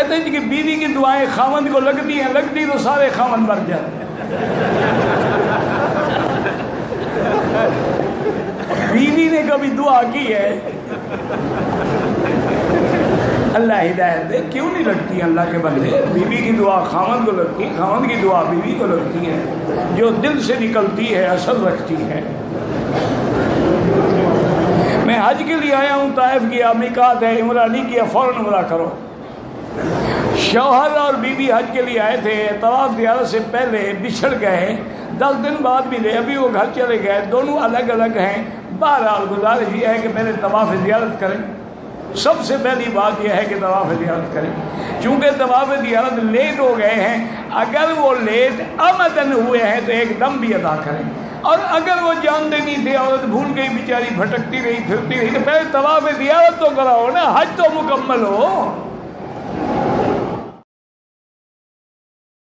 کہتے ہیں کہ بیوی کی دعائیں خاوند کو لگتی ہیں، لگتی تو سارے خاوند مر جاتے ہیں۔ بیوی نے کبھی دعا کی ہے؟ اللہ ہدایت دے، کیوں نہیں لگتی اللہ کے بندے؟ بیوی کی دعا خاوند کو لگتی ہے، خاوند کی دعا بیوی کو لگتی ہے، جو دل سے نکلتی ہے اثر رکھتی ہے۔ میں حج کے لیے آیا ہوں، طائف کی میقات ہے، عمرہ نہیں کیا، فوراً عمرہ کرو۔ شوہر اور بیوی حج کے لیے آئے تھے، طواف زیارت سے پہلے بچھڑ گئے، 10 دن بعد ملے، ابھی وہ گھر چلے گئے، دونوں الگ الگ ہیں۔ بہرحال گزارش یہ ہے کہ پہلے طواف زیارت کریں، سب سے پہلی بات یہ ہے کہ طواف زیارت کریں، چونکہ طواف زیارت لیٹ ہو گئے ہیں، اگر وہ لیٹ عمدن ہوئے ہیں تو ایک دم بھی ادا کریں، اور اگر وہ جانتے نہیں تھے، عورت بھول گئی بیچاری، بھٹکتی رہی پھرتی رہی، تو پہلے طواف زیارت تو کراؤ نا، حج تو مکمل ہو۔